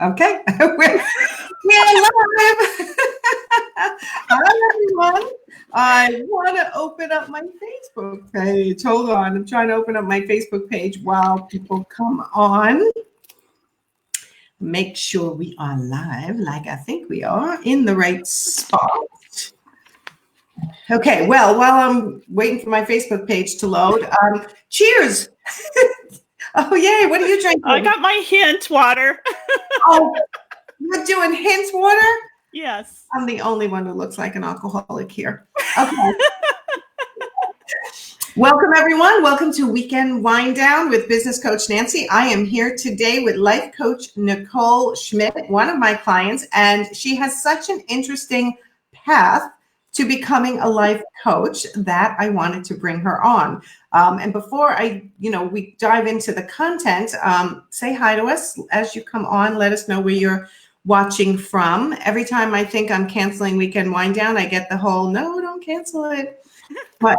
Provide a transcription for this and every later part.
Okay. we're live. Hi, everyone. I want to open up my Facebook page. Hold on. I'm trying to open up my Facebook page while people come on. Make sure we are live, like I think we are, in the right spot. Okay, well, while I'm waiting for my Facebook page to load, cheers. Oh, yay. What are you drinking? I got my hint water. Oh, you're doing hint water? Yes. I'm the only one who looks like an alcoholic here. Okay. Welcome, everyone. Welcome to Weekend Wind Down with Business Coach Nancy. I am here today with life coach Nicole Schmidt, one of my clients, and she has such an interesting path to becoming a life coach that I wanted to bring her on. And before we dive into the content, say hi to us as you come on. Let us know where you're watching from. Every time I think I'm canceling Weekend Wind Down, I get the whole, no, don't cancel it. But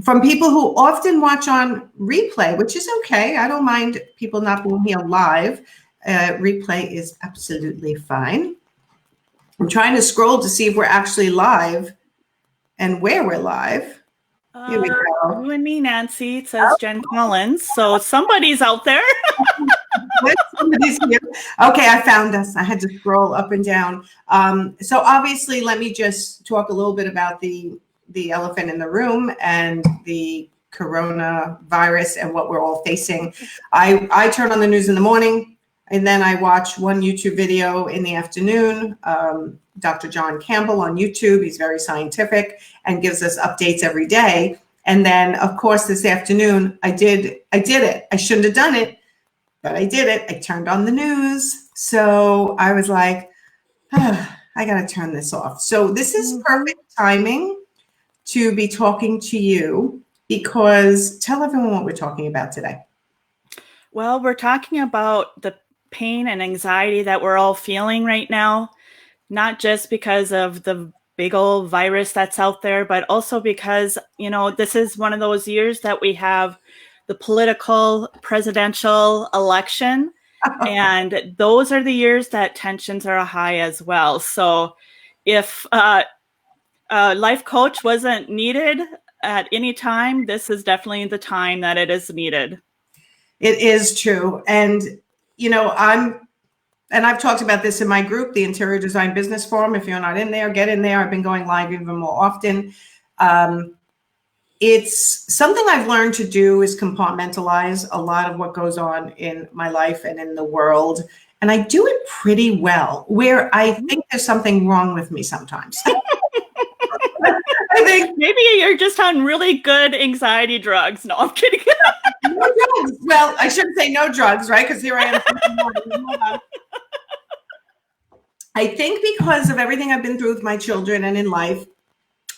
from people who often watch on replay, which is okay. I don't mind people not being here live. Replay is absolutely fine. I'm trying to scroll to see if we're actually live and where we're live. Here we go. You and me, Nancy. It says Jen Collins. So somebody's out there. Somebody's here. Okay, I found us. I had to scroll up and down. So obviously, let me just talk a little bit about the elephant in the room and the coronavirus and what we're all facing. I turn on the news in the morning, and then I watch one YouTube video in the afternoon. Dr. John Campbell on YouTube. He's very scientific and gives us updates every day. And then, of course, this afternoon, I did it. I shouldn't have done it, but I did it. I turned on the news. So I was like, I got to turn this off. So this is perfect timing to be talking to you, because tell everyone what we're talking about today. Well, we're talking about the pain and anxiety that we're all feeling right now, not just because of the big old virus that's out there, but also because, this is one of those years that we have the political presidential election. And those are the years that tensions are high as well. So if a life coach wasn't needed at any time, this is definitely the time that it is needed. It is true. And, I've talked about this in my group, the Interior Design Business Forum. If you're not in there, get in there. I've been going live even more often. It's something I've learned to do is compartmentalize a lot of what goes on in my life and in the world. And I do it pretty well, where I think there's something wrong with me sometimes. I think maybe you're just on really good anxiety drugs. No, I'm kidding. No drugs. Well, I shouldn't say no drugs, right? Because here I am. I think because of everything I've been through with my children and in life,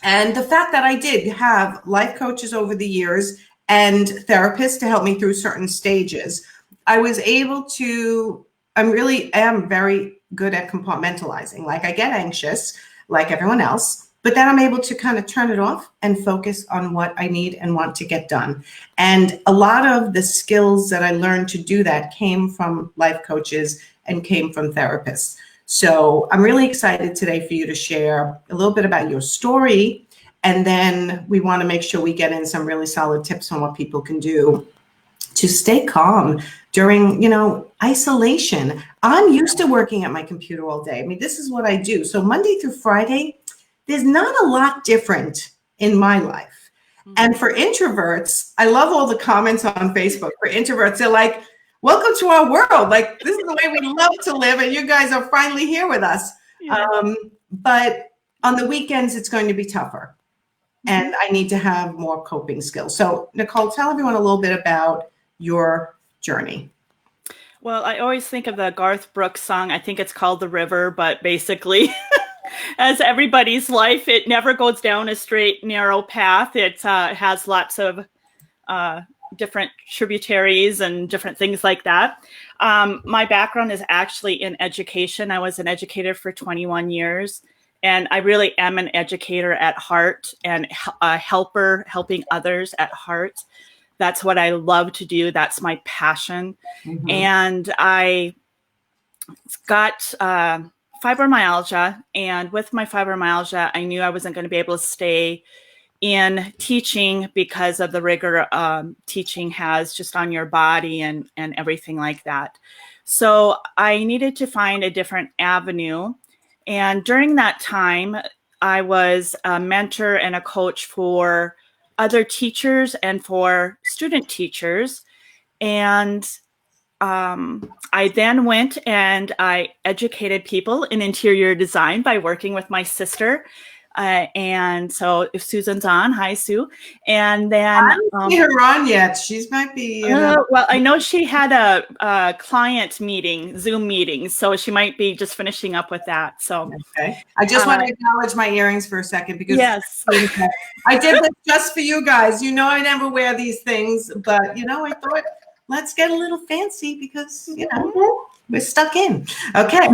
and the fact that I did have life coaches over the years and therapists to help me through certain stages, I was able to, I am very good at compartmentalizing. Like, I get anxious like everyone else, but then I'm able to kind of turn it off and focus on what I need and want to get done. And a lot of the skills that I learned to do that came from life coaches and came from therapists. So I'm really excited today for you to share a little bit about your story. And then we want to make sure we get in some really solid tips on what people can do to stay calm during, isolation. I'm used to working at my computer all day. I mean, this is what I do. So Monday through Friday, there's not a lot different in my life. And for introverts, I love all the comments on Facebook. For introverts, they're like, welcome to our world. Like, this is the way we love to live, and you guys are finally here with us. Yeah. But on the weekends, it's going to be tougher. And I need to have more coping skills. So, Nicole, tell everyone a little bit about your journey. Well, I always think of the Garth Brooks song. I think it's called The River, but basically, as everybody's life, it never goes down a straight, narrow path. It has lots of different tributaries and different things like that. My background is actually in education. I was an educator for 21 years, and I really am an educator at heart and a helper, helping others at heart. That's what I love to do. That's my passion. Mm-hmm. And I got fibromyalgia, and with my fibromyalgia, I knew I wasn't going to be able to stay in teaching because of the rigor teaching has just on your body and everything like that. So I needed to find a different avenue. And during that time, I was a mentor and a coach for other teachers and for student teachers. And I then went and I educated people in interior design by working with my sister. And so if Susan's on, hi, Sue. And then I don't see her on yet. She might be. Well, I know she had a client meeting, Zoom meeting, so she might be just finishing up with that. So, okay. I just want to acknowledge my earrings for a second because yes, I did this just for you guys. You know, I never wear these things, but you know, I thought let's get a little fancy because you know we're stuck in. Okay.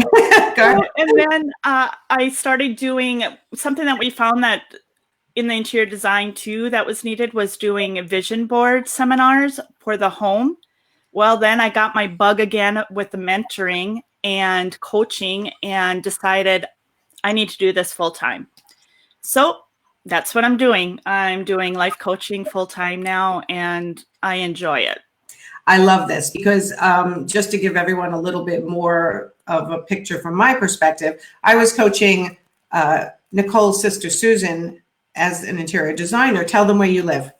And then I started doing something that we found that in the interior design too that was needed was doing vision board seminars for the home. Well, then I got my bug again with the mentoring and coaching and decided I need to do this full time. So that's what I'm doing. I'm doing life coaching full time now, and I enjoy it. I love this because just to give everyone a little bit more of a picture from my perspective, I was coaching Nicole's sister, Susan, as an interior designer. Tell them where you live.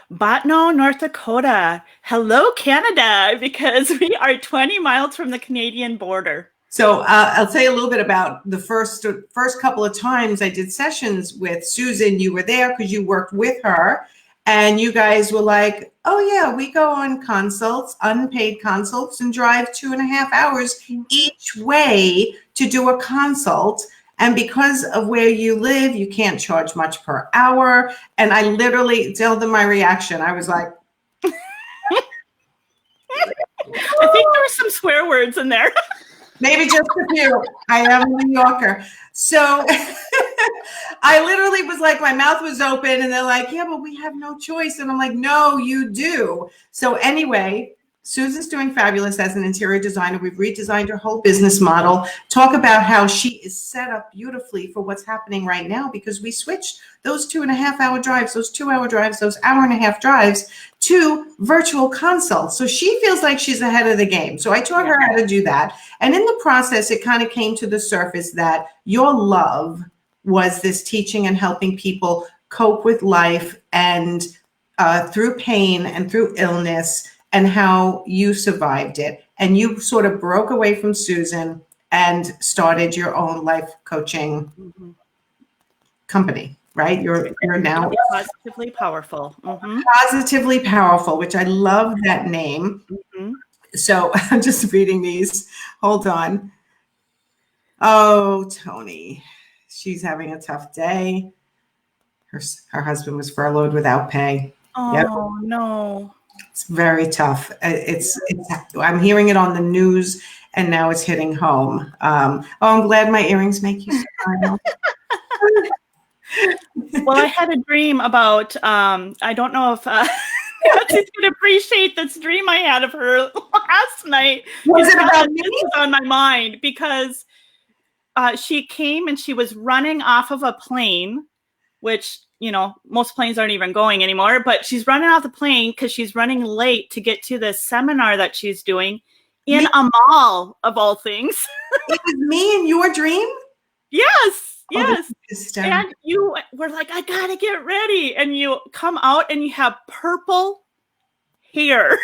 Botno, North Dakota. Hello, Canada, because we are 20 miles from the Canadian border. So I'll tell you a little bit about the first couple of times I did sessions with Susan. You were there because you worked with her. And you guys were like, oh, yeah, we go on consults, unpaid consults, and drive 2.5 hours each way to do a consult. And because of where you live, you can't charge much per hour. And I literally tell them my reaction. I was like, I think there were some swear words in there. Maybe just a few. I am a New Yorker. So I literally was like, my mouth was open and they're like, yeah, but we have no choice. And I'm like, no, you do. So anyway, Susan's doing fabulous as an interior designer. We've redesigned her whole business model. Talk about how she is set up beautifully for what's happening right now because we switched those 2.5 hour drives, those 2 hour drives, those 1.5 hour drives to virtual consults. So she feels like she's ahead of the game. So I taught her how to do that. And in the process, it kind of came to the surface that your love was this teaching and helping people cope with life and through pain and through illness and how you survived it. And you sort of broke away from Susan and started your own life coaching company, right? You're now Positively Powerful. Positively Powerful, which I love that name. So I'm just reading these. Hold on. Oh, Tony, she's having a tough day. Her husband was furloughed without pay. Oh, no. It's very tough. I'm hearing it on the news and now it's hitting home. I'm glad my earrings make you smile. Well, I had a dream about, I don't know if Nancy's going to appreciate this dream I had of her last night. Was it about me? This is on my mind because she came and she was running off of a plane, which, you know, most planes aren't even going anymore, but she's running off the plane because she's running late to get to the seminar that she's doing in a mall, of all things. It was me in your dream? Yes. Oh, yes. And you were like, I gotta get ready. And you come out and you have purple hair.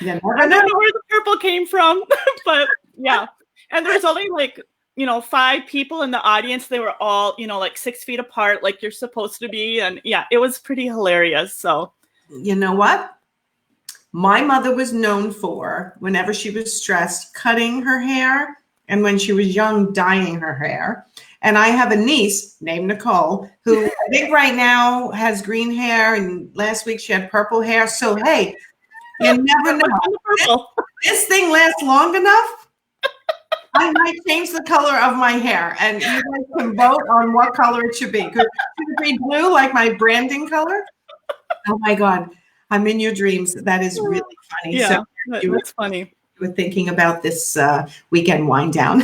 Yeah, I don't know where the purple came from, but yeah. And there's only like, 5 people in the audience. They were all, like 6 feet apart, like you're supposed to be. And yeah, it was pretty hilarious. So, you know what? My mother was known for, whenever she was stressed, cutting her hair. And when she was young, dyeing her hair. And I have a niece named Nicole, who I think right now has green hair. And last week she had purple hair. So, hey, you never know. This thing lasts long enough. I might change the color of my hair, and you guys can vote on what color it should be. Should it be blue, like my branding color? Oh my God, I'm in your dreams. That is really funny. Yeah, so that's funny. you were thinking about this weekend wind down.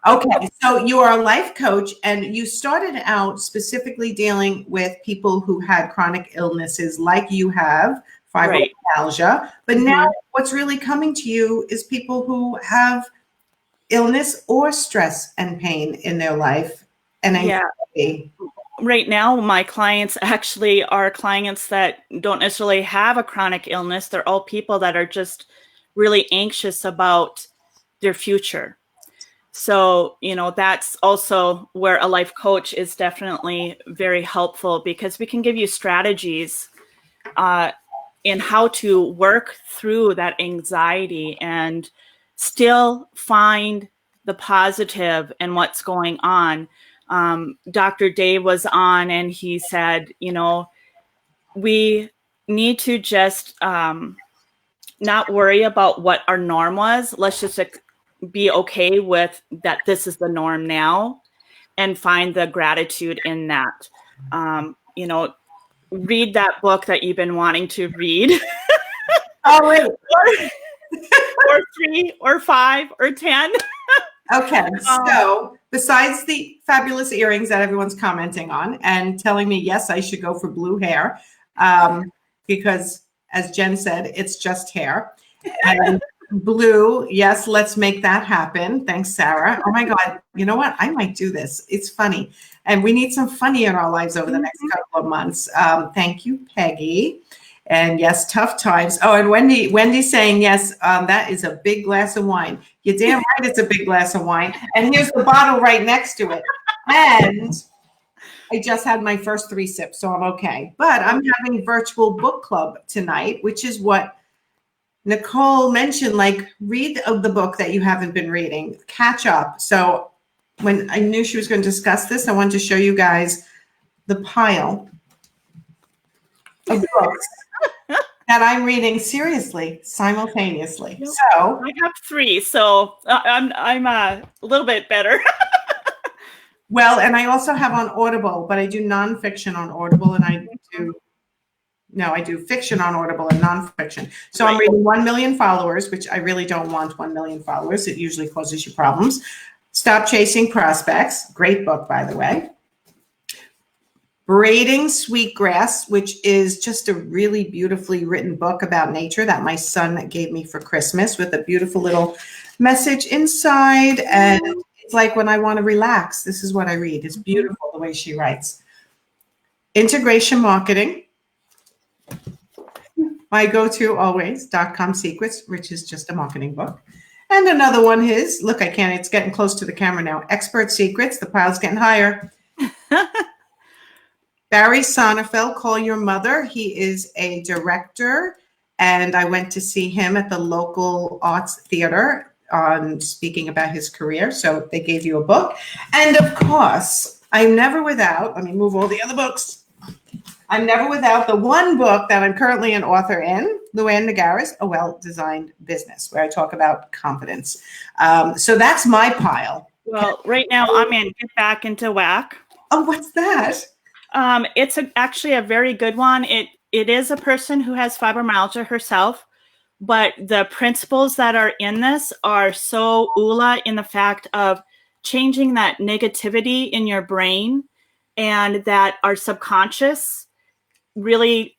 Okay, so you are a life coach, and you started out specifically dealing with people who had chronic illnesses like you have, Right. fibromyalgia. But now what's really coming to you is people who have illness or stress and pain in their life and anxiety. Right now, my clients actually are clients that don't necessarily have a chronic illness. They're all people that are just really anxious about their future. So, that's also where a life coach is definitely very helpful, because we can give you strategies in how to work through that anxiety and still find the positive in what's going on. Dr. Dave was on, and he said, we need to just not worry about what our norm was. Let's just be okay with that. This is the norm now, and find the gratitude in that. Read that book that you've been wanting to read. Oh, wait. or 3 or 5 or 10. Okay, so besides the fabulous earrings that everyone's commenting on and telling me, yes, I should go for blue hair, because as Jen said, it's just hair. And blue, yes, let's make that happen. Thanks, Sarah. Oh my God, you know what? I might do this. It's funny. And we need some funny in our lives over the next couple of months. Thank you, Peggy. And yes, tough times. Oh, and Wendy's saying, yes, that is a big glass of wine. You're damn right it's a big glass of wine. And here's the bottle right next to it. And I just had my first 3 sips, so I'm okay. But I'm having virtual book club tonight, which is what Nicole mentioned, like read the book that you haven't been reading, catch up. So when I knew she was going to discuss this, I wanted to show you guys the pile of books that I'm reading seriously, simultaneously. So I have 3, so I'm a little bit better. Well, and I also have on Audible, but I do nonfiction on Audible, and I do fiction on Audible and nonfiction. So I'm reading 1 Million Followers, which I really don't want 1 million followers. It usually causes you problems. Stop Chasing Prospects. Great book, by the way. Braiding Sweetgrass, which is just a really beautifully written book about nature that my son gave me for Christmas, with a beautiful little message inside. And it's like when I want to relax, this is what I read. It's beautiful the way she writes. Integration Marketing. My go-to always, .com Secrets, which is just a marketing book. And another one is, look, it's getting close to the camera now. Expert Secrets, the pile's getting higher. Barry Sonnenfeld, Call Your Mother. He is a director, and I went to see him at the local arts theater on speaking about his career. So they gave you a book. And of course, I'm never without, let me move all the other books. I'm never without the one book that I'm currently an author in, Luann Nagaris, A Well-Designed Business, where I talk about confidence. So that's my pile. Well, right now I'm in Get Back into Whack. Oh, what's that? It's actually a very good one. It is a person who has fibromyalgia herself, but the principles that are in this are so ULA in the fact of changing that negativity in your brain, and that our subconscious really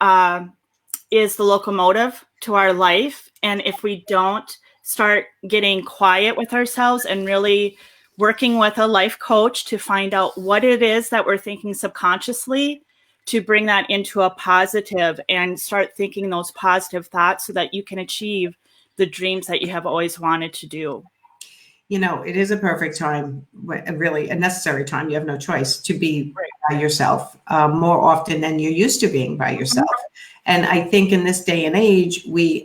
is the locomotive to our life. And if we don't start getting quiet with ourselves and really working with a life coach to find out what it is that we're thinking subconsciously, to bring that into a positive and start thinking those positive thoughts so that you can achieve the dreams that you have always wanted to do. It is a perfect time, really a necessary time. You have no choice to be by yourself more often than you're used to being by yourself. And I think in this day and age, we're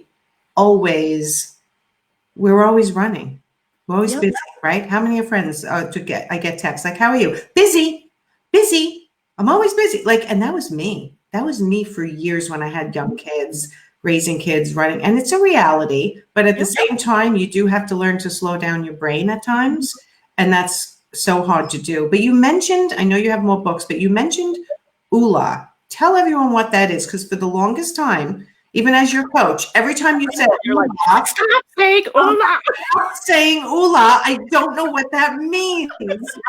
always running. We're always busy, right? How many of friends I get texts like, how are you? Busy. I'm always busy. And that was me. That was me for years when I had young kids, raising kids, running. And it's a reality. But at the same time, you do have to learn to slow down your brain at times. And that's so hard to do. But you mentioned, I know you have more books, but you mentioned ULA. Tell everyone what that is, because for the longest time, Even as your coach, every time you say You're like, "Ooh-la," stop saying "Ula." stop saying "oola." I don't know what that means,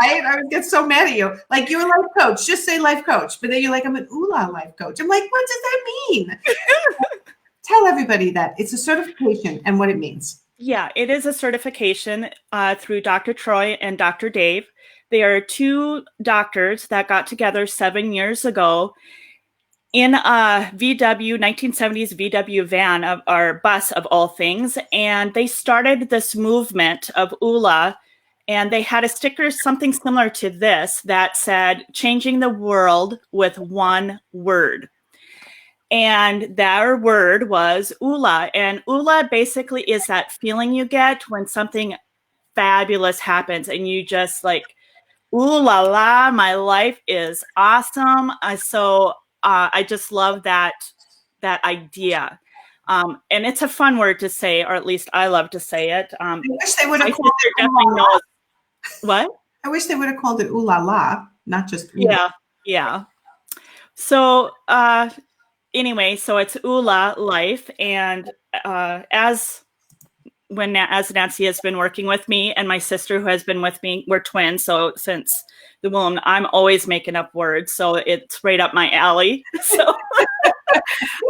right? I would get so mad at you. Like, you're a life coach, just say life coach. But then you're like, I'm an oola life coach. I'm like, what does that mean? Tell everybody that it's a certification and what it means. Yeah, it is a certification through Dr. Troy and Dr. Dave. They are two doctors that got together 7 years ago in a VW 1970s VW van of our bus of all things, and they started this movement of ULA, and they had a sticker, something similar to this, that said changing the world with one word. And their word was ULA, and ULA basically is that feeling you get when something fabulous happens and you just like, ooh la la, my life is awesome. I just love that idea. And it's a fun word to say, or at least I love to say it. I wish they would My have called sister it definitely ooh la la. knows. What? I wish they would have called it ooh la la, not just ooh la. Yeah, yeah. So anyway, so it's ULA life, and as Nancy has been working with me and my sister who has been with me, we're twins. So since the womb, I'm always making up words. So it's right up my alley. So,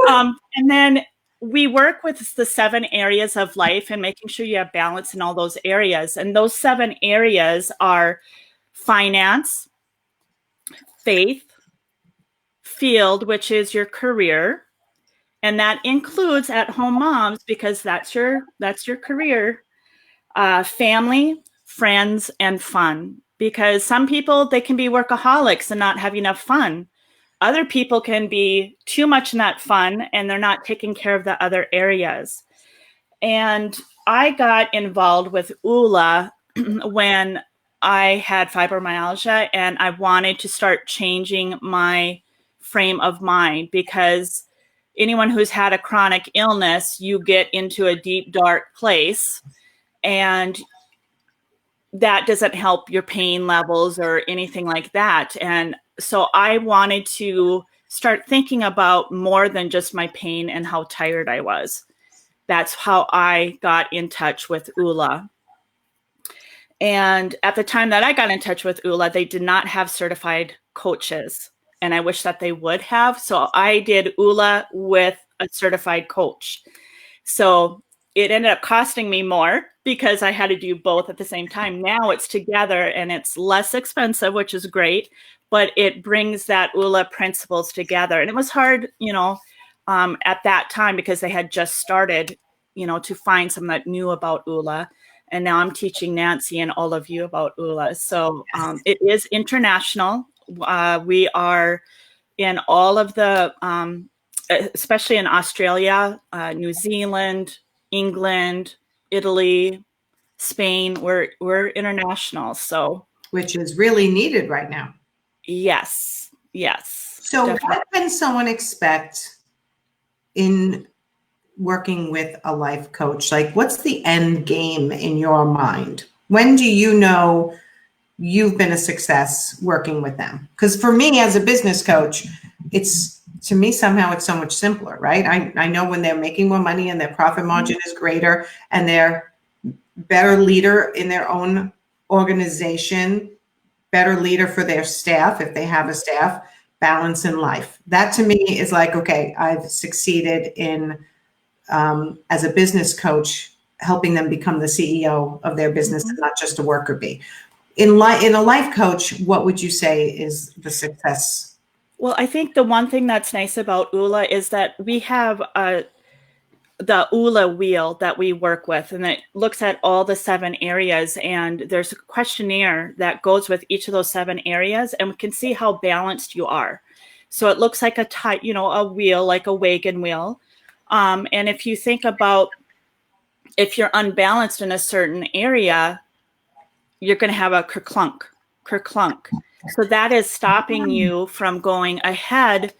and then we work with the 7 areas of life and making sure you have balance in all those areas. And those 7 areas are finance, faith, field, which is your career. And that includes at-home moms because that's your career. Family, friends, and fun. Because some people, they can be workaholics and not have enough fun. Other people can be too much in that fun and they're not taking care of the other areas. And I got involved with ULA when I had fibromyalgia and I wanted to start changing my frame of mind, because anyone who's had a chronic illness, you get into a deep, dark place, and that doesn't help your pain levels or anything like that. And so I wanted to start thinking about more than just my pain and how tired I was. That's how I got in touch with ULA. And at the time that I got in touch with ULA, they did not have certified coaches. And I wish that they would have. So I did ULA with a certified coach. So it ended up costing me more because I had to do both at the same time. Now it's together and it's less expensive, which is great, but it brings that ULA principles together. And it was hard, at that time because they had just started, to find someone that knew about ULA. And now I'm teaching Nancy and all of you about ULA. So it is international. We are in all of the, especially in Australia, New Zealand, England, Italy, Spain. We're international. So, Which is really needed right now. yes. So definitely. what can someone expect in working with a life coach? Like, what's the end game in your mind? When do you know you've been a success working with them? Because for me as a business coach, to me, somehow it's so much simpler, right? I know when they're making more money and their profit margin is greater and they're better leader in their own organization, better leader for their staff, if they have a staff, balance in life. That to me is like, okay, I've succeeded in, as a business coach, helping them become the CEO of their business and not just a worker bee. In a life coach, what would you say is the success? Well, I think the one thing that's nice about ULA is that we have the ULA wheel that we work with, and it looks at all the 7 areas, and there's a questionnaire that goes with each of those 7 areas, and we can see how balanced you are. So it looks like a wheel, like a wagon wheel. And if you think about if you're unbalanced in a certain area, you're going to have a kerclunk. So that is stopping you from going ahead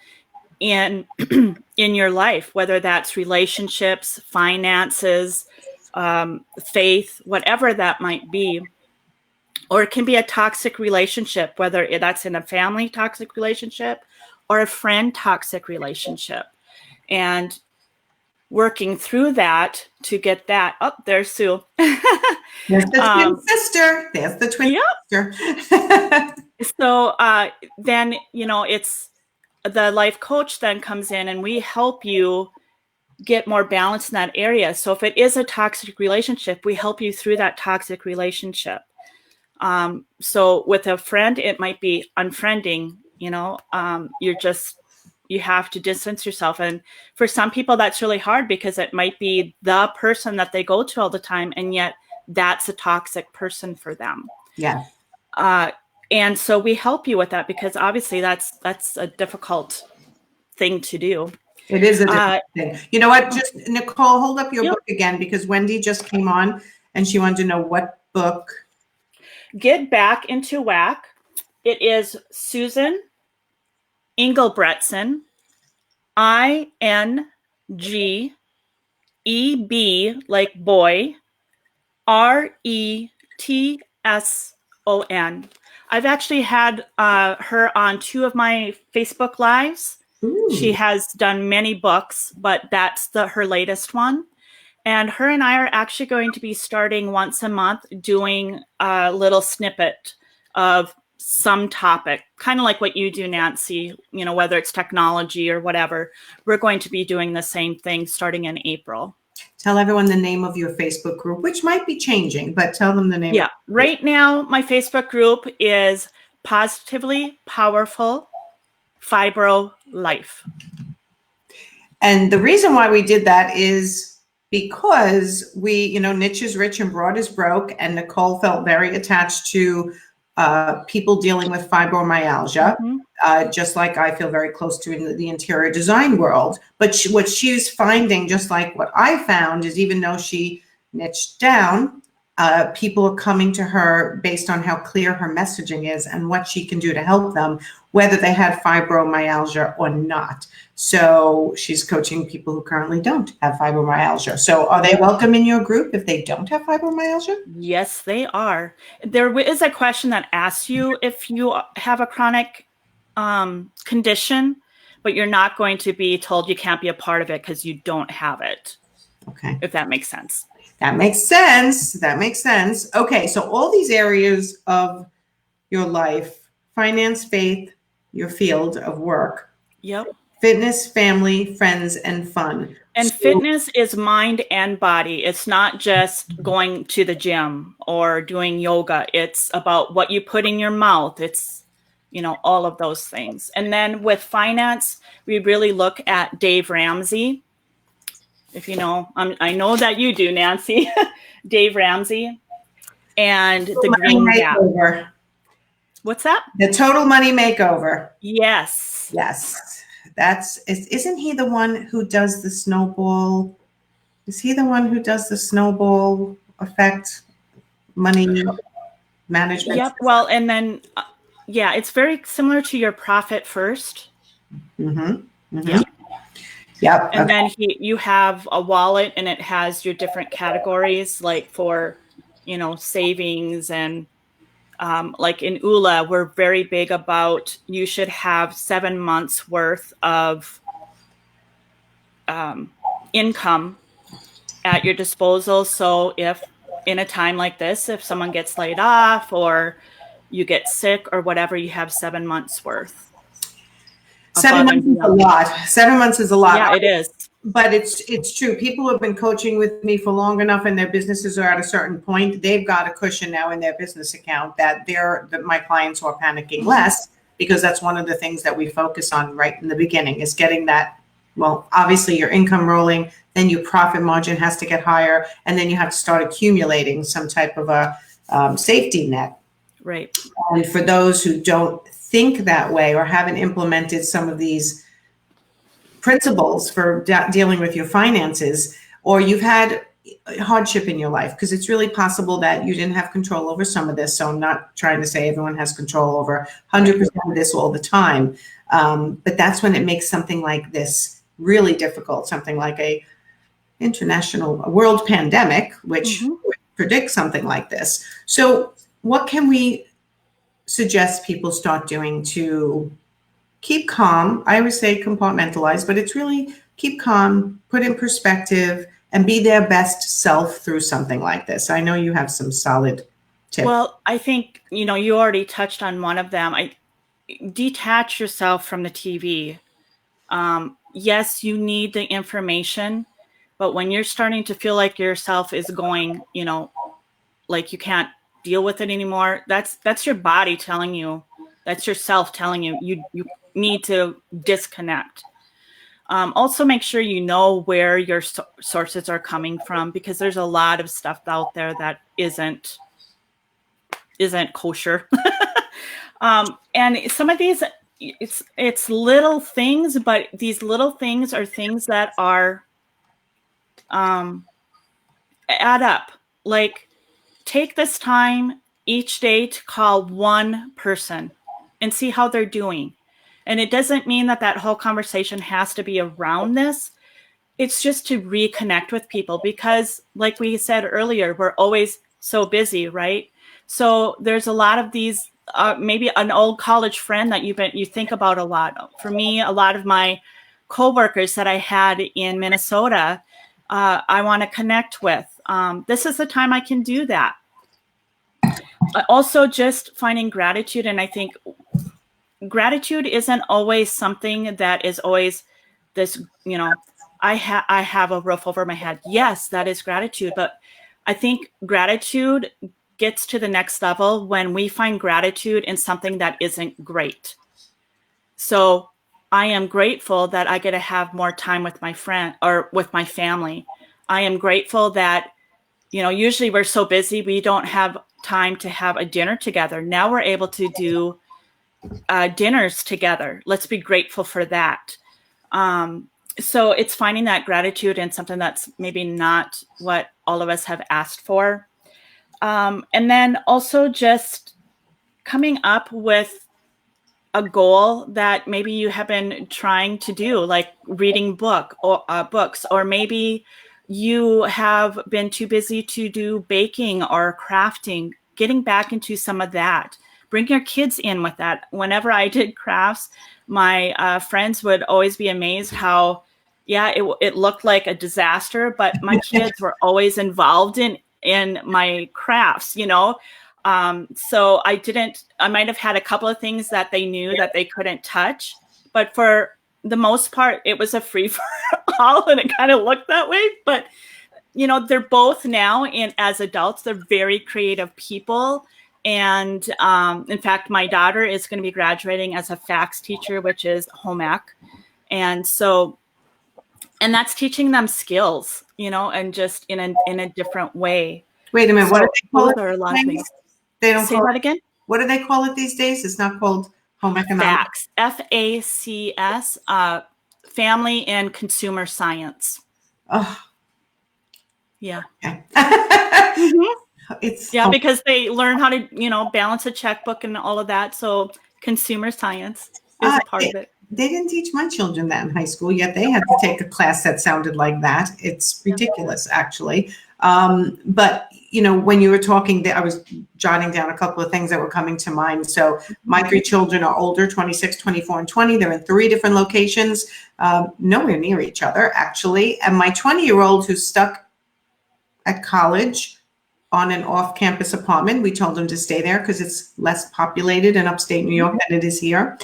in your life, whether that's relationships, finances, faith, whatever that might be. Or it can be a toxic relationship, whether that's in a family toxic relationship or a friend toxic relationship. And working through that to get that. Oh, there's Sue. There's the twin sister. There's the twin sister. So then, it's the life coach then comes in and we help you get more balance in that area. So if it is a toxic relationship, we help you through that toxic relationship. So with a friend, it might be unfriending, you have to distance yourself. And for some people, that's really hard because it might be the person that they go to all the time. And yet that's a toxic person for them. Yeah. And so we help you with that because obviously that's a difficult thing to do. It is a difficult thing. You know what? Just Nicole, hold up your book again because Wendy just came on and she wanted to know what book. Get Back into Whack. It is Susan Engelbretson, INGEB like boy, RETSON. I've actually had her on 2 of my Facebook Lives. Ooh. She has done many books, but that's her latest one. And her and I are actually going to be starting once a month doing a little snippet of some topic, kind of like what you do, Nancy, whether it's technology or whatever. We're going to be doing the same thing starting in April. Tell everyone the name of your Facebook group, which might be changing, but tell them the name. Yeah. Right now, my Facebook group is Positively Powerful Fibro Life. And the reason why we did that is because we, niche is rich and broad is broke. And Nicole felt very attached to people dealing with fibromyalgia, just like I feel very close to in the interior design world. But what she's finding, just like what I found, is even though she niched down, people are coming to her based on how clear her messaging is and what she can do to help them, whether they had fibromyalgia or not. So she's coaching people who currently don't have fibromyalgia. So are they welcome in your group if they don't have fibromyalgia? Yes, they are. There is a question that asks you if you have a chronic condition, but you're not going to be told you can't be a part of it because you don't have it. Okay. If that makes sense. That makes sense. That makes sense. Okay. So all these areas of your life, finance, faith, your field of work. Yep. Fitness, family, friends, and fun. And fitness is mind and body. It's not just going to the gym or doing yoga. It's about what you put in your mouth. It's, all of those things. And then with finance, we really look at Dave Ramsey. If you know, I know that you do, Nancy. Dave Ramsey and the Green Gap. What's that? The Total Money Makeover. Yes. Yes. Isn't he the one who does the snowball? Is he the one who does the snowball effect money management? Yep. Well, and then, it's very similar to your Profit First. Mm-hmm. Mm-hmm. Yeah. Yep. And then you have a wallet and it has your different categories, like for, savings and like in ULA, we're very big about you should have 7 months worth of income at your disposal. So if in a time like this, if someone gets laid off or you get sick or whatever, you have 7 months worth. 7 months is a lot. 7 months is a lot. Yeah, it is. But it's true. People who have been coaching with me for long enough and their businesses are at a certain point, they've got a cushion now in their business account that my clients are panicking less, because that's one of the things that we focus on right in the beginning is getting that. Well, obviously your income rolling, then your profit margin has to get higher, and then you have to start accumulating some type of a safety net. Right. And for those who don't think that way or haven't implemented some of these principles for dealing with your finances, or you've had hardship in your life, because it's really possible that you didn't have control over some of this. So I'm not trying to say everyone has control over 100% of this all the time. But that's when it makes something like this really difficult, something like a world pandemic, which would predict something like this. So what can we suggest people start doing to keep calm? I always say compartmentalize, but it's really keep calm, put in perspective, and be their best self through something like this. I know you have some solid tips. Well, I think, you already touched on one of them. Detach yourself from the TV. Yes, you need the information, but when you're starting to feel like yourself is going, like you can't deal with it anymore, that's your body telling you, that's yourself telling you, you need to disconnect. Also make sure you know where your sources are coming from, because there's a lot of stuff out there that isn't kosher. And some of these, it's little things, but these little things are things that are add up. Like, take this time each day to call one person and see how they're doing. And it doesn't mean that whole conversation has to be around this. It's just to reconnect with people, because like we said earlier, we're always so busy, right? So there's a lot of these, maybe an old college friend that you think about a lot. For me, a lot of my coworkers that I had in Minnesota, I want to connect with. This is the time I can do that. Also, just finding gratitude. And I think gratitude isn't always something that is always this, I have a roof over my head. Yes, that is gratitude. But I think gratitude gets to the next level when we find gratitude in something that isn't great. So I am grateful that I get to have more time with my friend or with my family. I am grateful that, usually we're so busy, we don't have time to have a dinner together. Now we're able to do dinners together. Let's be grateful for that. So it's finding that gratitude in something that's maybe not what all of us have asked for. And then also just coming up with a goal that maybe you have been trying to do, like reading books, or maybe you have been too busy to do baking or crafting. Getting back into some of that. Bring your kids in with that. Whenever I did crafts, my friends would always be amazed how, it looked like a disaster, but my kids were always involved in my crafts, So I might have had a couple of things that they knew that they couldn't touch, but for the most part, it was a free for all, and it kind of looked that way. But, they're both now, as adults, they're very creative people. And in fact, my daughter is going to be graduating as a FACS teacher, which is home ec. And so, and that's teaching them skills, and just in a different way. Wait a minute. So what do they call it? There are a lot of things. They don't say call that again. What do they call it these days? It's not called home economics. FACS, FACS, Family and Consumer Science. Oh. Yeah. Okay. It's because they learn how to, balance a checkbook and all of that. So consumer science is a part of it. They didn't teach my children that in high school, yet they had to take a class that sounded like that. It's ridiculous, actually. But, when you were talking, I was jotting down a couple of things that were coming to mind. So my 3 children are older, 26, 24, and 20. They're in 3 different locations, nowhere near each other, actually. And my 20-year-old who's stuck at college on an off-campus apartment. We told him to stay there because it's less populated in upstate New York than it is here.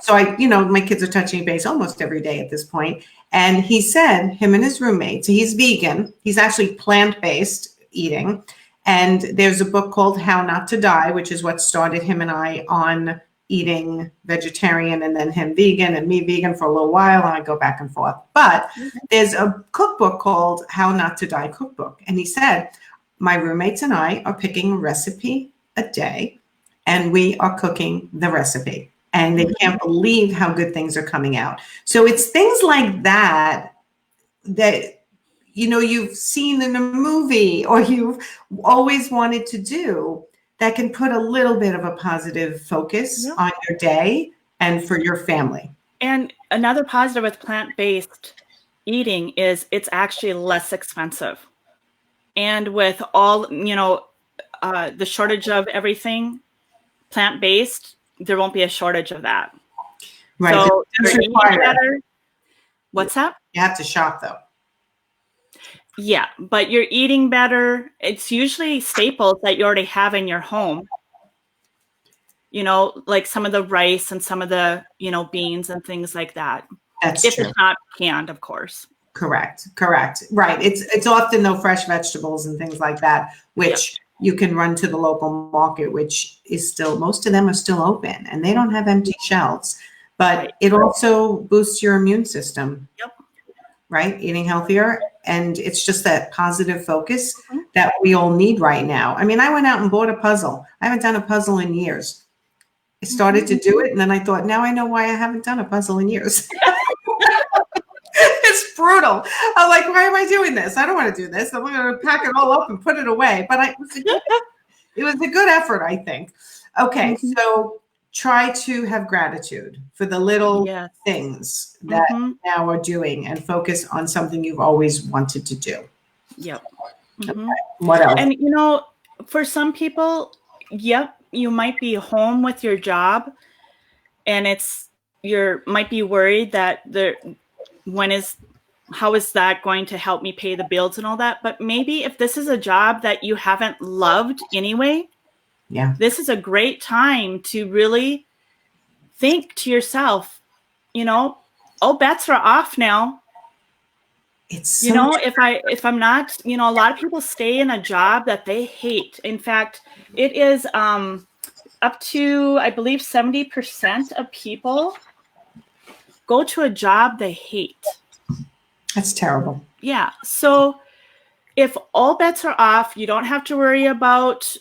So my kids are touching base almost every day at this point. And he said, him and his roommate, so he's vegan. He's actually plant-based eating. And there's a book called How Not to Die, which is what started him and I on eating vegetarian, and then him vegan and me vegan for a little while, and I go back and forth. But there's a cookbook called How Not to Die cookbook. And he said, my roommates and I are picking a recipe a day, and we are cooking the recipe. And they can't believe how good things are coming out. So it's things like that you've seen in a movie or you've always wanted to do, that can put a little bit of a positive focus on your day and for your family. And another positive with plant-based eating is it's actually less expensive. And with all, the shortage of everything plant-based, there won't be a shortage of that. Right. So you're eating better. What's that? You have to shop though. Yeah, but you're eating better. It's usually staples that you already have in your home. You know, like some of the rice and some of the, you know, beans and things like that. That's if true. It's not canned, of course. Correct. Right. It's often no fresh vegetables and things like that, which you can run to the local market, which is still, most of them are still open and they don't have empty shelves, but it also boosts your immune system. Yep. Right? Eating healthier. And it's just that positive focus that we all need right now. I mean, I went out and bought a puzzle. I haven't done a puzzle in years. I started to do it and then I thought, now I know why I haven't done a puzzle in years. It's brutal. I'm like, why am I doing this? I don't want to do this. I'm going to pack it all up and put it away. But it was a good effort, I think. Okay, so try to have gratitude for the little things that now are doing and focus on something you've always wanted to do. Yep. Okay. What else? And, you know, for some people, you might be home with your job and might be worried that how is that going to help me pay the bills and all that? But maybe if this is a job that you haven't loved anyway, this is a great time to really think to yourself, you know, all bets are off now. It's so, you know, if I'm not, you know, a lot of people stay in a job that they hate. In fact, it is up to, I believe, 70% of people go to a job they hate. That's terrible. Yeah. So if all bets are off, you don't have to worry about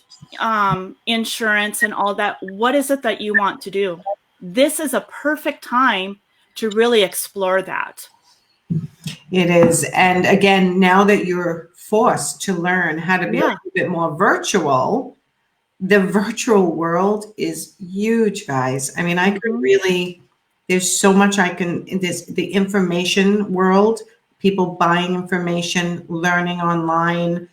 insurance and all that. What is it that you want to do? This is a perfect time to really explore that. It is. And again, now that you're forced to learn how to be a little bit more virtual, the virtual world is huge, guys. I mean, I could really, there's so much the information world, people buying information, learning online,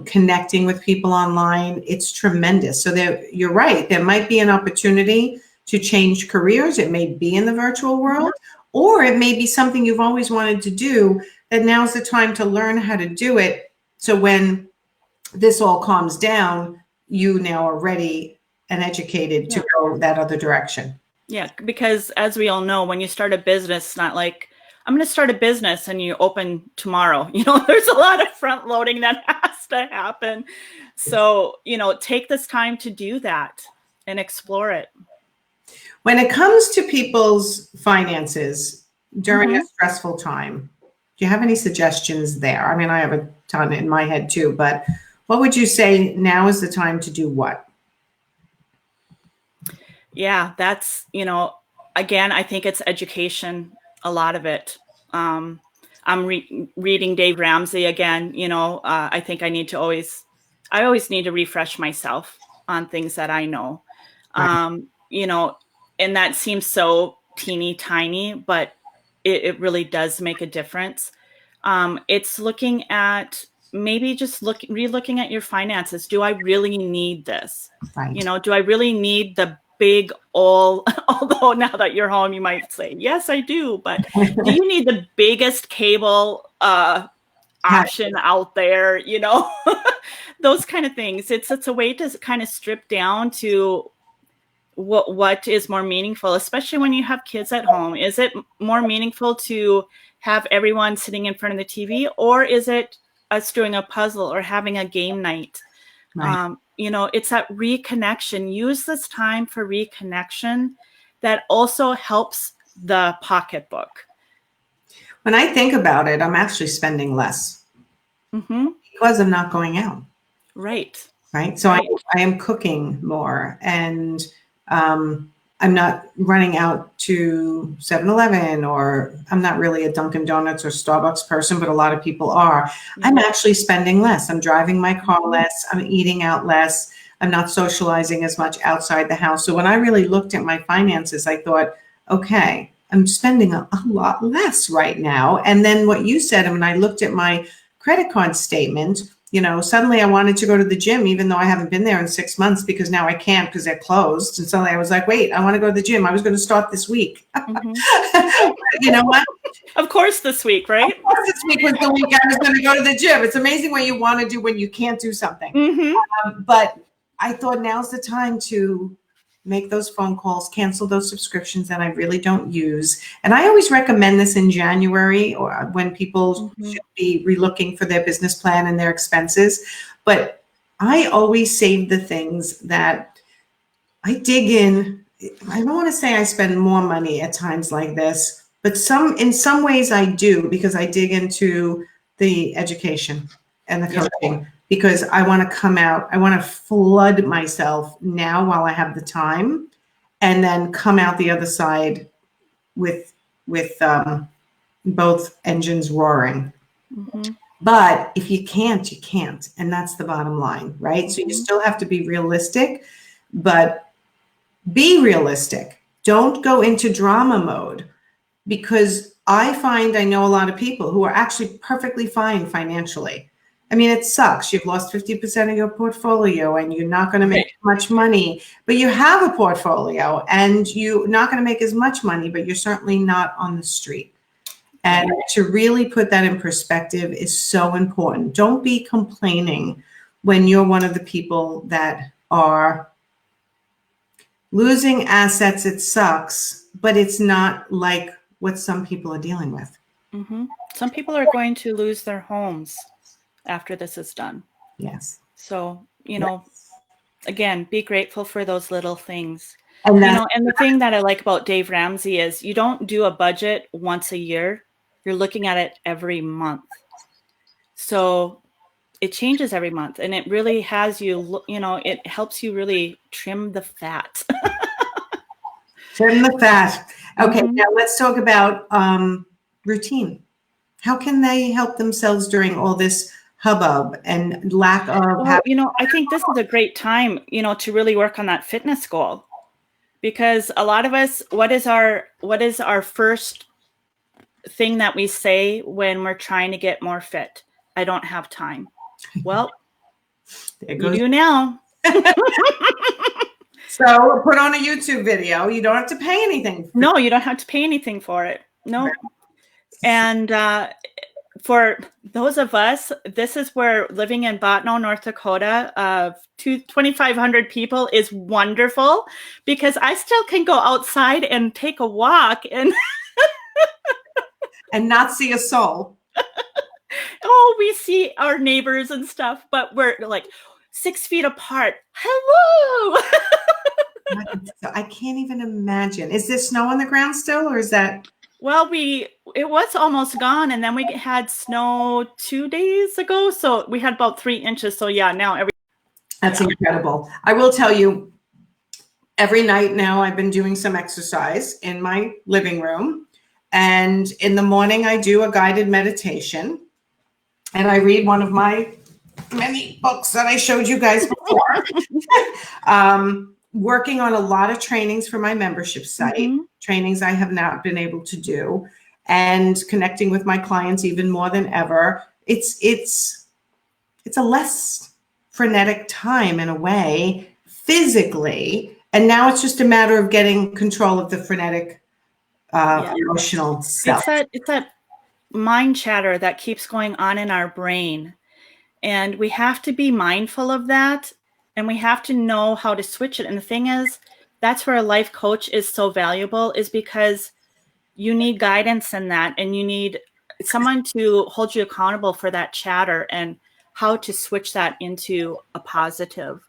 connecting with people online. It's tremendous. So you're right. There might be an opportunity to change careers. It may be in the virtual world, or it may be something you've always wanted to do, that now's the time to learn how to do it. So when this all calms down, you now are ready and educated to go that other direction. Yeah, because as we all know, when you start a business, it's not like, I'm going to start a business and you open tomorrow. You know, there's a lot of front loading that has to happen. So, you know, take this time to do that and explore it. When it comes to people's finances during a stressful time, do you have any suggestions there? I mean, I have a ton in my head too, but what would you say now is the time to do what? Yeah, that's, you know, again, I think it's education, a lot of it. I'm reading Dave Ramsey again, you know, I think I always need to refresh myself on things that I know. Right. You know, and that seems so teeny tiny, but it really does make a difference. It's looking at maybe just re-looking at your finances. Do I really need this? Right. You know, do I really need the big although now that you're home, you might say, yes, I do. But do you need the biggest cable option out there? You know, those kind of things. It's a way to kind of strip down to what is more meaningful, especially when you have kids at home. Is it more meaningful to have everyone sitting in front of the TV, or is it us doing a puzzle or having a game night? Right. You know, it's that reconnection. Use this time for reconnection. That also helps the pocketbook. When I think about it, I'm actually spending less because I'm not going out. Right. Right. So I am cooking more, and I'm not running out to 7-Eleven, or I'm not really a Dunkin' Donuts or Starbucks person, but a lot of people are. I'm actually spending less. I'm driving my car less. I'm eating out less. I'm not socializing as much outside the house. So when I really looked at my finances, I thought, okay, I'm spending a lot less right now. And then what you said, when I looked at my credit card statement, you know, suddenly I wanted to go to the gym, even though I haven't been there in 6 months, because now I can't because they're closed. And suddenly I was like, wait, I want to go to the gym. I was going to start this week. You know what? Of course this week, right? Of course this week was the week I was going to go to the gym. It's amazing what you want to do when you can't do something. But I thought now's the time to make those phone calls, cancel those subscriptions that I really don't use. And I always recommend this in January or when people should be relooking for their business plan and their expenses. But I always save the things that I dig in. I don't want to say I spend more money at times like this, but in some ways I do, because I dig into the education and the coaching. Because I want to come out, I want to flood myself now while I have the time, and then come out the other side with both engines roaring. But if you can't, you can't. And that's the bottom line, right? So you still have to be realistic, but be realistic. Don't go into drama mode, because I know a lot of people who are actually perfectly fine financially. I mean, it sucks. You've lost 50% of your portfolio and you're not going to make much money, but you have a portfolio and you're not going to make as much money, but you're certainly not on the street. And to really put that in perspective is so important. Don't be complaining when you're one of the people that are losing assets. It sucks, but it's not like what some people are dealing with. Some people are going to lose their homes after this is done. Yes. So, again, be grateful for those little things. And the thing that I like about Dave Ramsey is you don't do a budget once a year. You're looking at it every month. So it changes every month, and it really has it helps you really trim the fat. Trim the fat. Okay. Now let's talk about routine. How can they help themselves during all this hubbub and lack of? Well, I think this is a great time, to really work on that fitness goal, because a lot of us, what is our first thing that we say when we're trying to get more fit? I don't have time. Well, you do now. So put on a YouTube video. You don't have to pay anything. No, you don't have to pay anything for it. No. And for those of us, this is where living in Botno, North Dakota, 2,500 people is wonderful, because I still can go outside and take a walk and and not see a soul. Oh, we see our neighbors and stuff, but we're like 6 feet apart. Hello. I can't even imagine. Is there snow on the ground still, or is that? Well, it was almost gone, and then we had snow 2 days ago, so we had about 3 inches. So yeah, now That's incredible. I will tell you, every night now I've been doing some exercise in my living room, and in the morning I do a guided meditation, and I read one of my many books that I showed you guys before. Working on a lot of trainings for my membership site, trainings I have not been able to do, and connecting with my clients even more than ever. It's a less frenetic time in a way, physically, and now it's just a matter of getting control of the frenetic emotional self. It's that mind chatter that keeps going on in our brain, and we have to be mindful of that. And we have to know how to switch it. And the thing is, that's where a life coach is so valuable, is because you need guidance in that, and you need someone to hold you accountable for that chatter and how to switch that into a positive.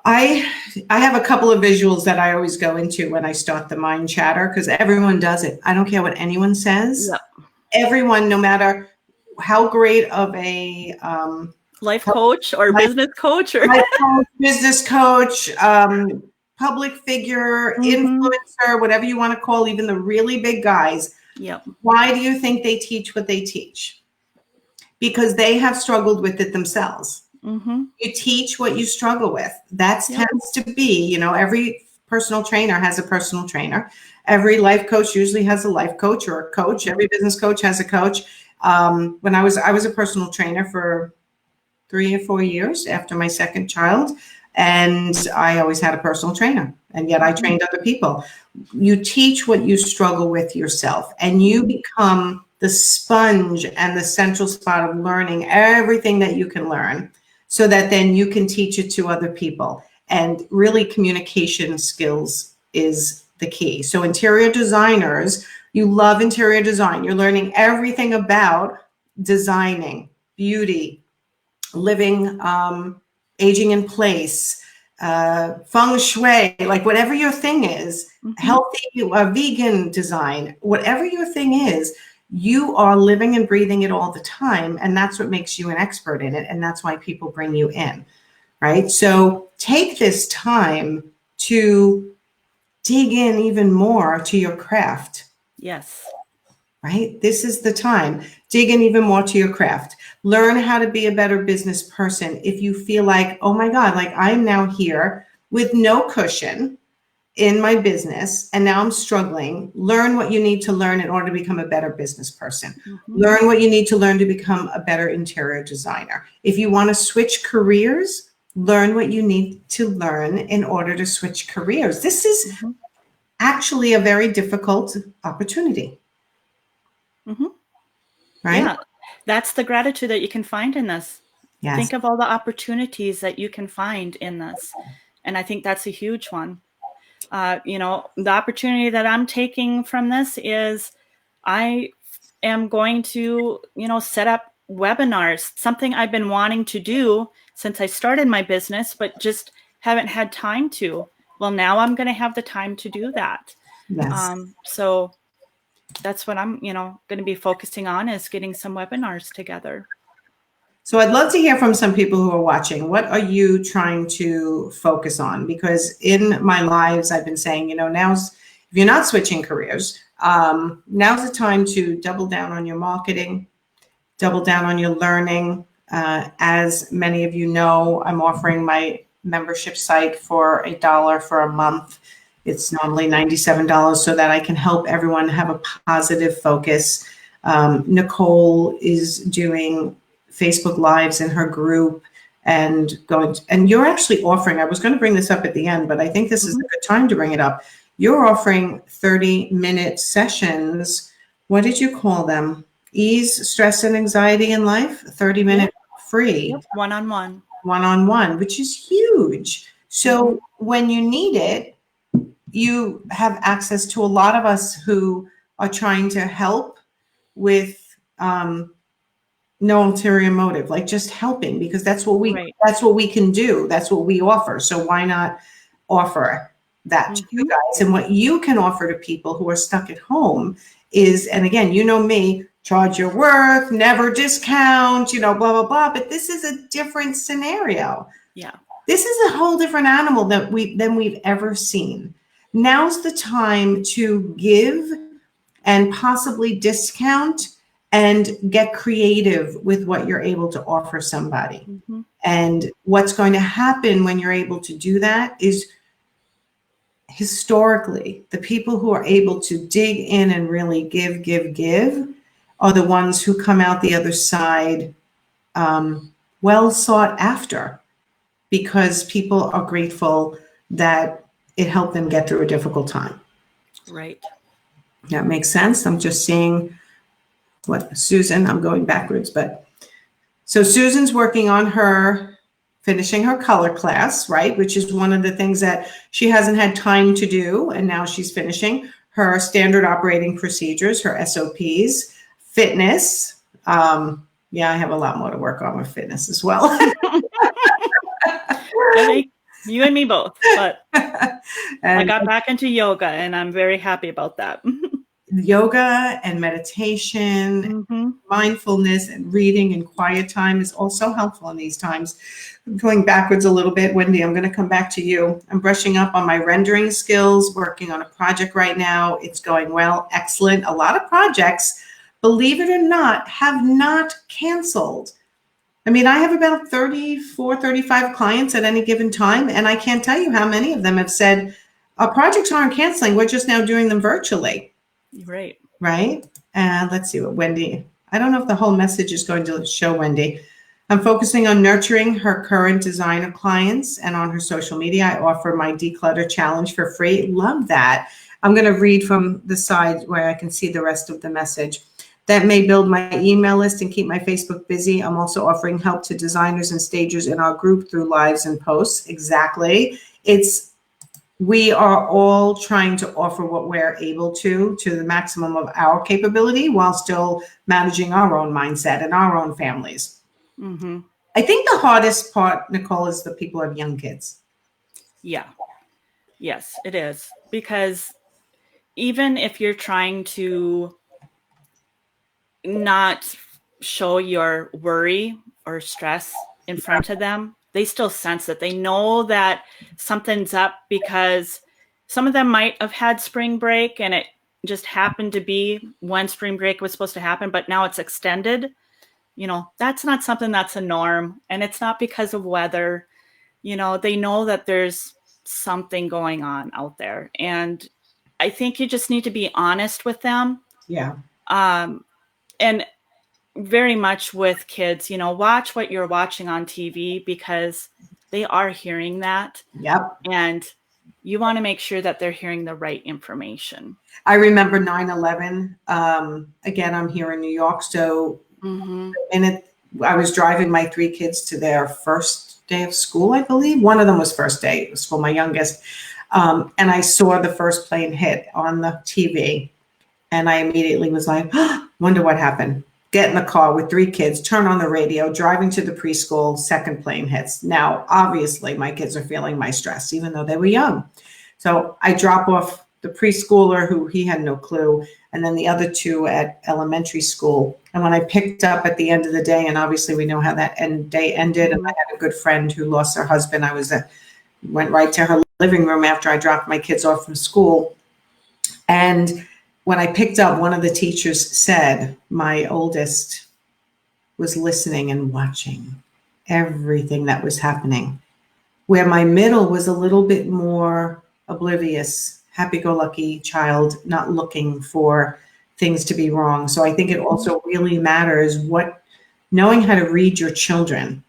I have a couple of visuals that I always go into when I start the mind chatter, because everyone does it. I don't care what anyone says. Yep. Everyone, no matter how great of a life coach or business coach or business coach, public figure, influencer, whatever you want to call, even the really big guys. Yep. Why do you think they teach what they teach? Because they have struggled with it themselves. You teach what you struggle with. That tends to be, every personal trainer has a personal trainer. Every life coach usually has a life coach or a coach. Every business coach has a coach. When I was a personal trainer for 3 or 4 years after my second child, and I always had a personal trainer. and yet I trained other people. You teach what you struggle with yourself, and you become the sponge and the central spot of learning everything that you can learn, so that then you can teach it to other people. And really, communication skills is the key. So interior designers, you love interior design. You're learning everything about designing, beauty, living, aging in place, feng shui, like whatever your thing is, healthy, vegan design, whatever your thing is, you are living and breathing it all the time. And that's what makes you an expert in it. And that's why people bring you in, right? So take this time to dig in even more to your craft. Yes. Right? This is the time. Dig in even more to your craft. Learn how to be a better business person. If you feel like, oh my God, like I'm now here with no cushion in my business and now I'm struggling, learn what you need to learn in order to become a better business person. Learn what you need to learn to become a better interior designer. If you want to switch careers, learn what you need to learn in order to switch careers. This is actually a very difficult opportunity. Right? Yeah, that's the gratitude that you can find in this. Yes. Think of all the opportunities that you can find in this. And I think that's a huge one. The opportunity that I'm taking from this is I am going to, set up webinars, something I've been wanting to do since I started my business, but just haven't had time to. Well, now I'm going to have the time to do that. Yes. So that's what I'm, going to be focusing on, is getting some webinars together. So I'd love to hear from some people who are watching. What are you trying to focus on? Because in my lives, I've been saying, if you're not switching careers, now's the time to double down on your marketing, double down on your learning. As many of you know, I'm offering my membership site for $1 for a month. It's normally $97 so that I can help everyone have a positive focus. Nicole is doing Facebook Lives in her group and you're actually offering, I was going to bring this up at the end, but I think this is a good time to bring it up. You're offering 30-minute sessions. What did you call them? Ease, stress, and anxiety in life, 30-minute free. Yep. One-on-one. One-on-one, which is huge. So when you need it, you have access to a lot of us who are trying to help with no ulterior motive, like just helping, because that's what we can do. That's what we offer. So why not offer that to you guys? And what you can offer to people who are stuck at home is, and again, me, charge your worth, never discount, blah, blah, blah. But this is a different scenario. Yeah. This is a whole different animal than we've ever seen. Now's the time to give and possibly discount and get creative with what you're able to offer somebody. And what's going to happen when you're able to do that is, historically, the people who are able to dig in and really give are the ones who come out the other side well sought after, because people are grateful that it helped them get through a difficult time. Right. That makes sense. I'm just seeing what Susan, I'm going backwards, but so Susan's working on finishing her color class, right? Which is one of the things that she hasn't had time to do. And now she's finishing her standard operating procedures, her SOPs, fitness. I have a lot more to work on with fitness as well. You and me both, but I got back into yoga and I'm very happy about that. Yoga and meditation, mindfulness and reading and quiet time is also helpful in these times. I'm going backwards a little bit. Wendy, I'm going to come back to you. I'm brushing up on my rendering skills, working on a project right now. It's going well. Excellent. A lot of projects, believe it or not, have not canceled. I mean, I have about 34, 35 clients at any given time, and I can't tell you how many of them have said, our projects aren't canceling. We're just now doing them virtually. Right. Right? And let's see what Wendy, I don't know if the whole message is going to show Wendy. I'm focusing on nurturing her current designer clients, and on her social media, I offer my declutter challenge for free. Love that. I'm going to read from the side where I can see the rest of the message. That may build my email list and keep my Facebook busy. I'm also offering help to designers and stagers in our group through lives and posts. Exactly. We are all trying to offer what we're able to the maximum of our capability while still managing our own mindset and our own families. Mm-hmm. I think the hardest part, Nicole, is the people who have young kids. Yeah. Yes, it is. Because even if you're trying to not show your worry or stress in front of them, they still sense it. They know that something's up, because some of them might have had spring break and it just happened to be when spring break was supposed to happen, but now it's extended. That's not something that's a norm, and it's not because of weather. They know that there's something going on out there, and I think you just need to be honest with them. Yeah. And very much with kids, watch what you're watching on TV, because they are hearing that. Yep. And you want to make sure that they're hearing the right information. I remember 9/11. Again, I'm here in New York. So I was driving my 3 kids to their first day of school, I believe. One of them was first day of school, my youngest. And I saw the first plane hit on the TV. And I immediately was like, wonder what happened. Get in the car with 3 kids, turn on the radio, driving to the preschool, second plane hits. Now, obviously, my kids are feeling my stress, even though they were young. So I drop off the preschooler, who he had no clue, and then the other 2 at elementary school. And when I picked up at the end of the day, and obviously we know how that day ended, and I had a good friend who lost her husband. I went right to her living room after I dropped my kids off from school. And when I picked up, one of the teachers said my oldest was listening and watching everything that was happening, where my middle was a little bit more oblivious, happy-go-lucky child, not looking for things to be wrong. So I think it also really matters knowing how to read your children,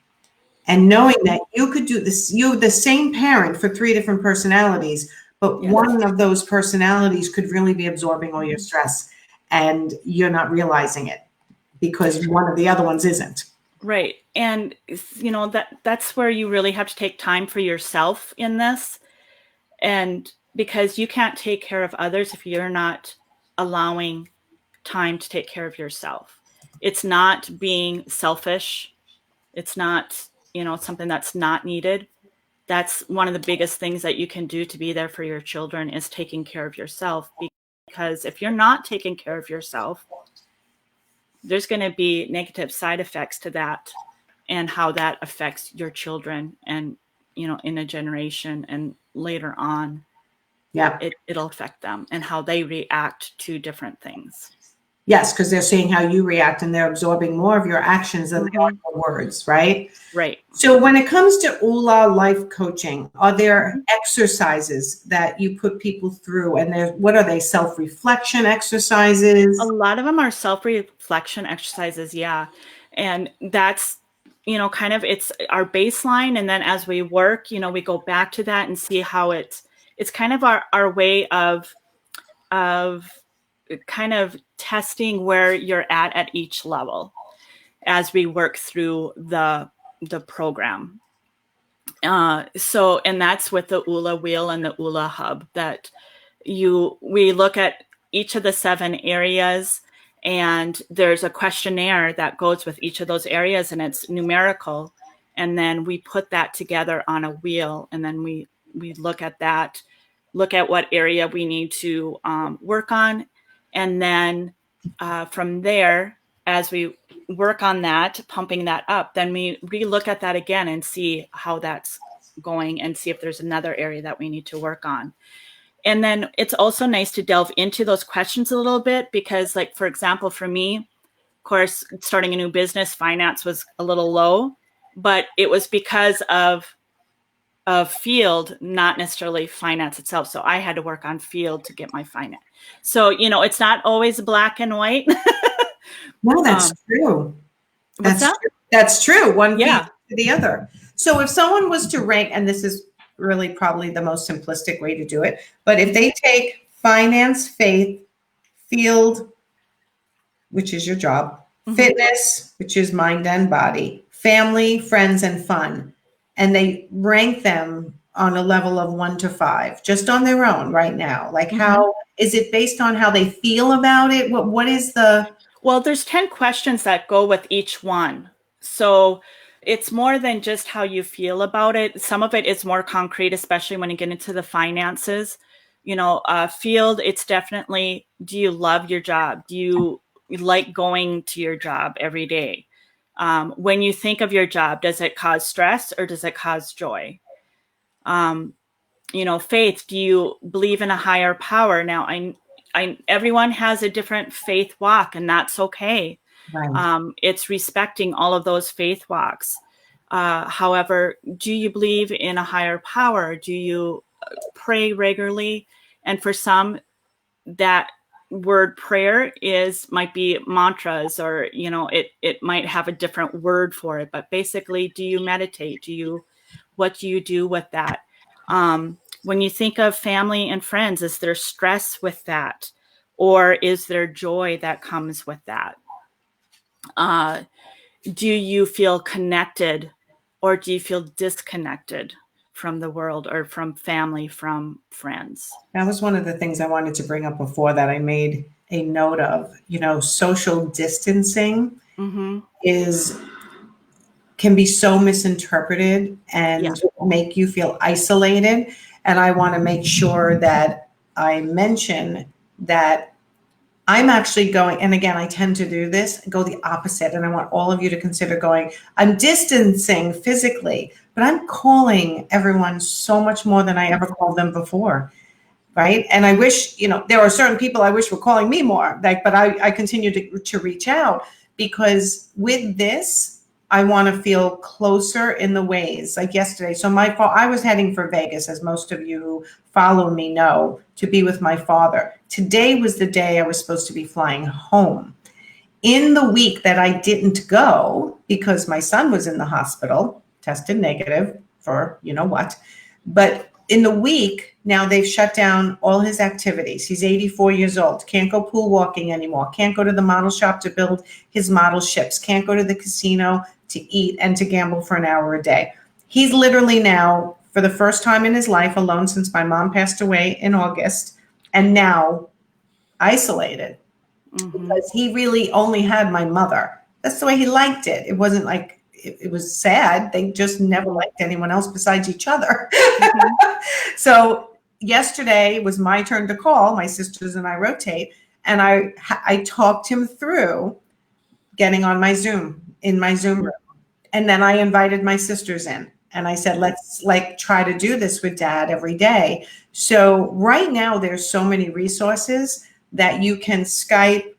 and knowing that you could do this. You're the same parent for 3 different personalities, but one of those personalities could really be absorbing all your stress, and you're not realizing it because one of the other ones isn't. Right. And that's where you really have to take time for yourself in this. And because you can't take care of others if you're not allowing time to take care of yourself. It's not being selfish. It's not, something that's not needed. That's one of the biggest things that you can do to be there for your children, is taking care of yourself. Because if you're not taking care of yourself, there's going to be negative side effects to that, and how that affects your children, and in a generation and later on. Yeah, it'll affect them and how they react to different things. Yes, because they're seeing how you react, and they're absorbing more of your actions than they are your words, right? Right. So when it comes to ULA life coaching, are there exercises that you put people through? And what are they, self-reflection exercises? A lot of them are self-reflection exercises, yeah. And that's, kind of, it's our baseline. And then as we work, we go back to that and see how it's kind of our way of kind of testing where you're at each level as we work through the program. And that's with the ULA wheel and the ULA hub, that we look at each of the 7 areas, and there's a questionnaire that goes with each of those areas, and it's numerical. And then we put that together on a wheel, and then we look at that, look at what area we need to work on. And then from there, as we work on that, pumping that up, then we relook at that again and see how that's going, and see if there's another area that we need to work on. And then it's also nice to delve into those questions a little bit, because, like, for example, for me, of course, starting a new business, finance was a little low, but it was because of field, not necessarily finance itself. So I had to work on field to get my finance. So, it's not always black and white. No, that's true. What's that? That's true. One Yeah. feeds to the other. So if someone was to rank, and this is really probably the most simplistic way to do it, but if they take finance, faith, field, which is your job, fitness, which is mind and body, family, friends, and fun, and they rank them on a level of 1 to 5, just on their own right now. Like, how is it based on how they feel about it? What is the? Well, there's 10 questions that go with each one. So it's more than just how you feel about it. Some of it is more concrete, especially when you get into the finances. Field, it's definitely, do you love your job? Do you like going to your job every day? When you think of your job, does it cause stress or does it cause joy? Faith, do you believe in a higher power? Now, everyone has a different faith walk, and that's okay. Right. It's respecting all of those faith walks. However, do you believe in a higher power? Do you pray regularly? And for some, that word prayer might be mantras, or it might have a different word for it. But basically, do you meditate? What do you do with that? When you think of family and friends, is there stress with that? Or is there joy that comes with that? Do you feel connected, or do you feel disconnected from the world, or from family, from friends? That was one of the things I wanted to bring up before that I made a note of. Social distancing can be so misinterpreted and make you feel isolated. And I want to make sure that I mention that I'm actually going, and again, I tend to do this, go the opposite. And I want all of you to consider going, I'm distancing physically, but I'm calling everyone so much more than I ever called them before. Right. And I wish, there are certain people I wish were calling me more, but I continue to reach out, because with this, I want to feel closer in the ways. Like yesterday, so I was heading for Vegas, as most of you who follow me know, to be with my father. Today was the day I was supposed to be flying home. In the week that I didn't go, because my son was in the hospital, tested negative for what, but in the week, now they've shut down all his activities. He's 84 years old, can't go pool walking anymore, can't go to the model shop to build his model ships, can't go to the casino to eat and to gamble for an hour a day. He's literally now, for the first time in his life, alone since my mom passed away in August, and now isolated, because he really only had my mother. That's the way he liked it. It wasn't like it was sad. They just never liked anyone else besides each other. So yesterday was my turn to call. My sisters and I rotate, and I talked him through getting on my Zoom, in my Zoom room. And then I invited my sisters in, and I said, let's try to do this with Dad every day. So right now there's so many resources that you can Skype.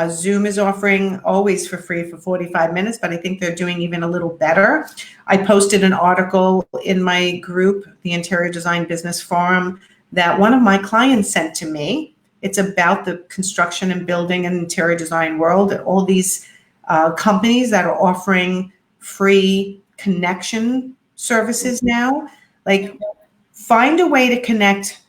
Zoom is offering always for free for 45 minutes, but I think they're doing even a little better. I posted an article in my group, the Interior Design Business Forum, that one of my clients sent to me. It's about the construction and building and interior design world, and all these companies that are offering free connection services now. Find a way to connect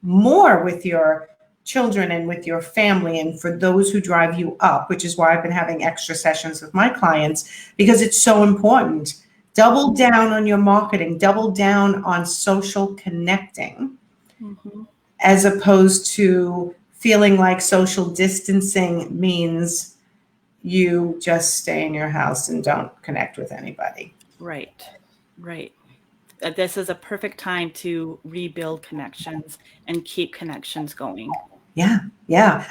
more with your children and with your family, and for those who drive you up, which is why I've been having extra sessions with my clients, because it's so important. Double down on your marketing, double down on social connecting, as opposed to feeling like social distancing means you just stay in your house and don't connect with anybody. Right. This is a perfect time to rebuild connections and keep connections going. Yeah.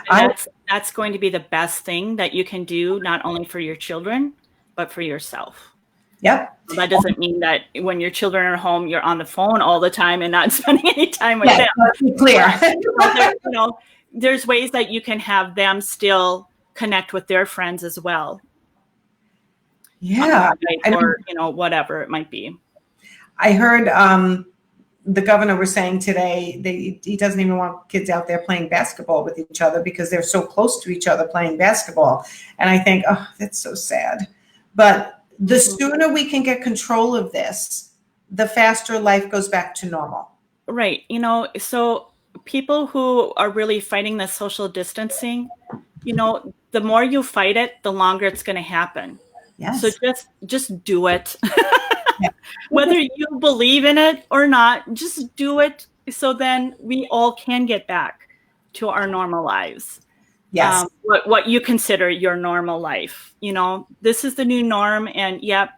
That's going to be the best thing that you can do, not only for your children, but for yourself. Yep. That doesn't mean that when your children are home, you're on the phone all the time and not spending any time with them. Let's be clear. There's ways that you can have them still connect with their friends as well. Yeah. Or whatever it might be. I heard the governor was saying today he doesn't even want kids out there playing basketball with each other because they're so close to each other playing basketball. And I think, oh, that's so sad. But the sooner we can get control of this, the faster life goes back to normal. Right. You know, so people who are really fighting the social distancing, you know, the more you fight it, the longer it's going to happen. Yes. So just do it. Yeah. Whether you believe in it or not, just do it. So then we all can get back to our normal lives. Yes. What you consider your normal life. You know, this is the new norm. And yep,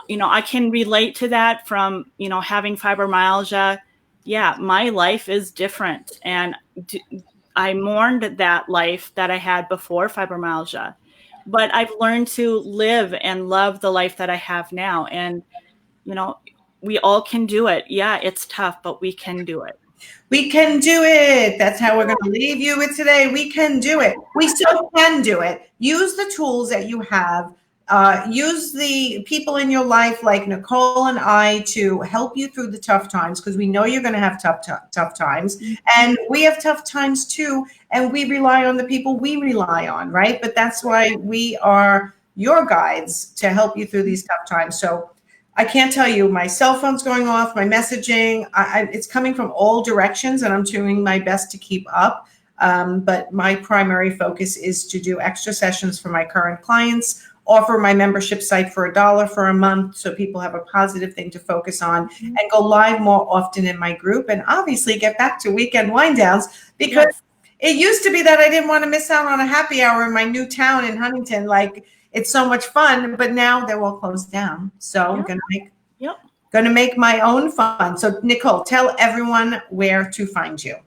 you know, I can relate to that from, you know, having fibromyalgia. Yeah, my life is different. And I mourned that life that I had before fibromyalgia. But I've learned to live and love the life that I have now. And, you know, we all can do it. Yeah, it's tough, but we can do it. We can do it. That's how we're going to leave you with today. We can do it. We still can do it. Use the tools that you have. Use the people in your life like Nicole and I to help you through the tough times, because we know you're going to have tough times. And we have tough times too. And we rely on the people we rely on, right? But that's why we are your guides to help you through these tough times. So I can't tell you, my cell phone's going off, my messaging, it's coming from all directions, and I'm doing my best to keep up. But my primary focus is to do extra sessions for my current clients, offer my membership site for $1 for a month so people have a positive thing to focus on, and go live more often in my group, and obviously get back to weekend wind downs, because it used to be that I didn't want to miss out on a happy hour in my new town in Huntington. Like, it's so much fun, but now they're all closed down. So I'm gonna make my own fun. So Nicole, tell everyone where to find you.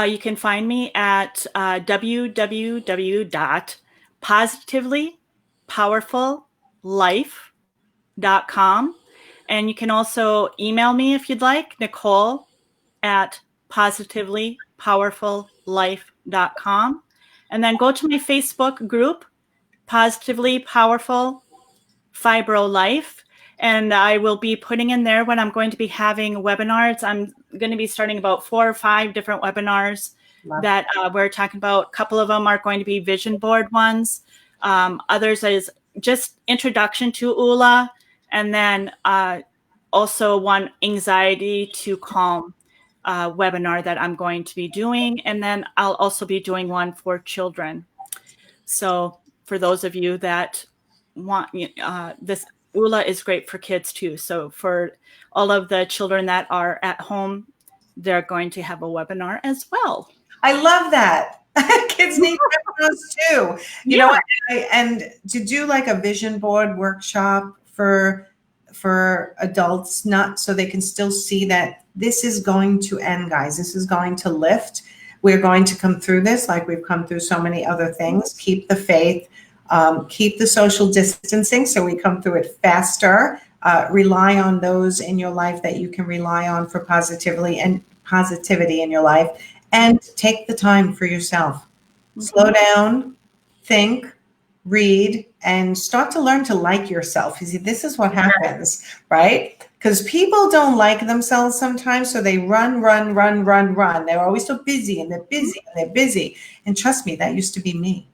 You can find me at www.positivelypowerfullife.com. And you can also email me if you'd like, Nicole at positivelypowerfullife.com. And then go to my Facebook group, Positively Powerful Fibro Life. And I will be putting in there when I'm going to be having webinars. I'm going to be starting about 4 or 5 different webinars that we're talking about. A couple of them are going to be vision board ones. Others is just introduction to ULA. And then also one anxiety to calm webinar that I'm going to be doing. And then I'll also be doing one for children. So for those of you that want this, ULA is great for kids too. So for all of the children that are at home, they're going to have a webinar as well. I love that. Kids need webinars too. You know, and to do like a vision board workshop for adults, not so they can still see that this is going to end, guys. This is going to lift. We're going to come through this like we've come through so many other things. Keep the faith. Keep the social distancing so we come through it faster. Rely on those in your life that you can rely on for positivity in your life, and take the time for yourself. Slow down, think, read, and start to learn to like yourself. You see, this is what happens, right? Because people don't like themselves sometimes, so they run. They're always so busy, and they're busy, and they're busy. And trust me, that used to be me.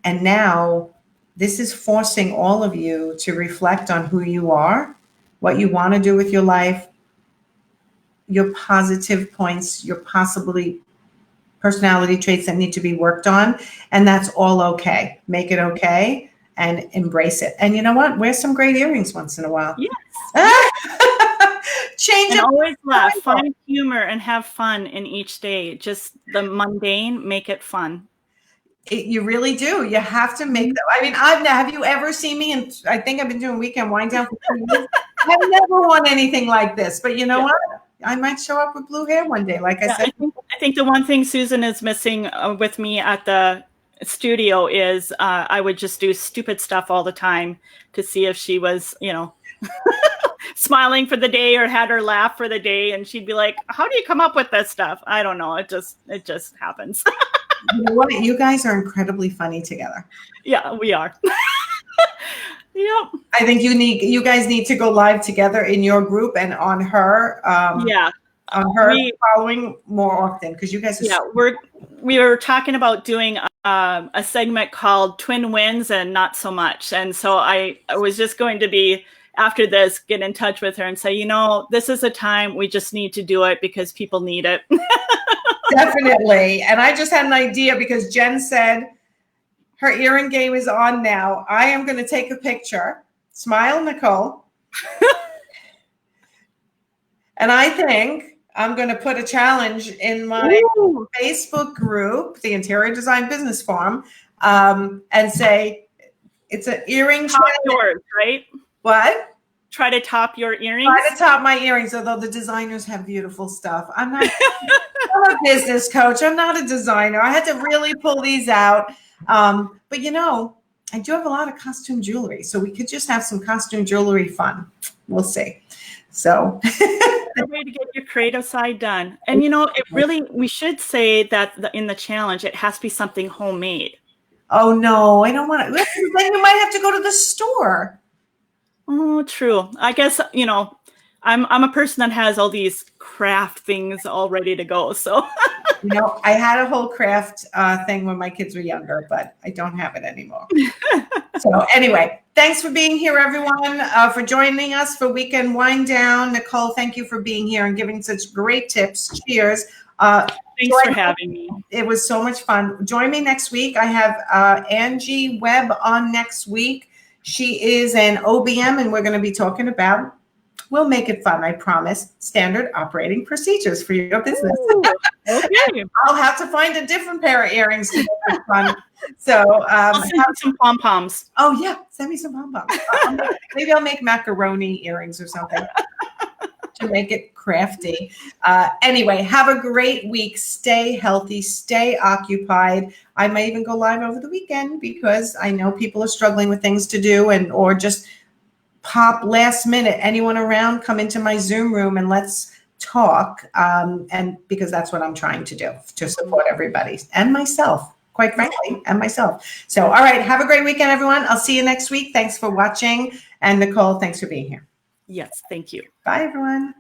And now this is forcing all of you to reflect on who you are, what you want to do with your life, your positive points, your possibly personality traits that need to be worked on. And that's all okay. Make it okay and embrace it. And you know what? Wear some great earrings once in a while. Yes. Change and it. Always laugh, find humor, and have fun in each day. Just the mundane, make it fun. You really do. You have to make them. I mean, have you ever seen me? And I think I've been doing weekend wind down for 2 years. I've never worn anything like this, but you know what? I might show up with blue hair one day. Like I said, I think the one thing Susan is missing with me at the studio is I would just do stupid stuff all the time to see if she was, you know, smiling for the day or had her laugh for the day. And she'd be like, how do you come up with this stuff? I don't know. It just happens. You know what? You guys are incredibly funny together. Yeah, we are. Yep. I think you guys need to go live together in your group and on her. on her following more often, because you guys are. Yeah, we were talking about doing a segment called Twin Wins and Not So Much. And so I was just going to be, after this, get in touch with her and say, you know, this is a time we just need to do it because people need it. Definitely. And I just had an idea because Jen said her earring game is on now. I am going to take a picture. Smile, Nicole. And I think I'm going to put a challenge in my Facebook group, the Interior Design Business Forum, and say it's an earring. Top yours, right? What? Try to top your earrings. Try to top my earrings, although the designers have beautiful stuff. I'm a business coach. I'm not a designer. I had to really pull these out. But you know, I do have a lot of costume jewelry, so we could just have some costume jewelry fun. We'll see. So a way to get your creative side done. And you know, it really, we should say that in the challenge, it has to be something homemade. Oh no, I don't want to. Then you might have to go to the store. Oh, true. I guess, you know, I'm a person that has all these craft things all ready to go. So, you know, I had a whole craft thing when my kids were younger, but I don't have it anymore. So anyway, thanks for being here, everyone, for joining us for Weekend Wind Down. Nicole, thank you for being here and giving such great tips. Cheers. Thanks for having me. It was so much fun. Join me next week. I have Angie Webb on next week. She is an OBM, and we're going to be talking about, we'll make it fun, I promise, standard operating procedures for your business. Ooh, okay. I'll have to find a different pair of earrings to make it fun. So I'll send you some pom-poms. Oh, yeah. Send me some pom-poms. Maybe I'll make macaroni earrings or something to make it crafty. Anyway, have a great week. Stay healthy. Stay occupied. I might even go live over the weekend because I know people are struggling with things to do, and or just pop last minute. Anyone around, come into my Zoom room and let's talk. And because that's what I'm trying to do, to support everybody and myself, quite frankly, and myself. So, all right. Have a great weekend, everyone. I'll see you next week. Thanks for watching. And Nicole, thanks for being here. Yes, thank you. Bye, everyone.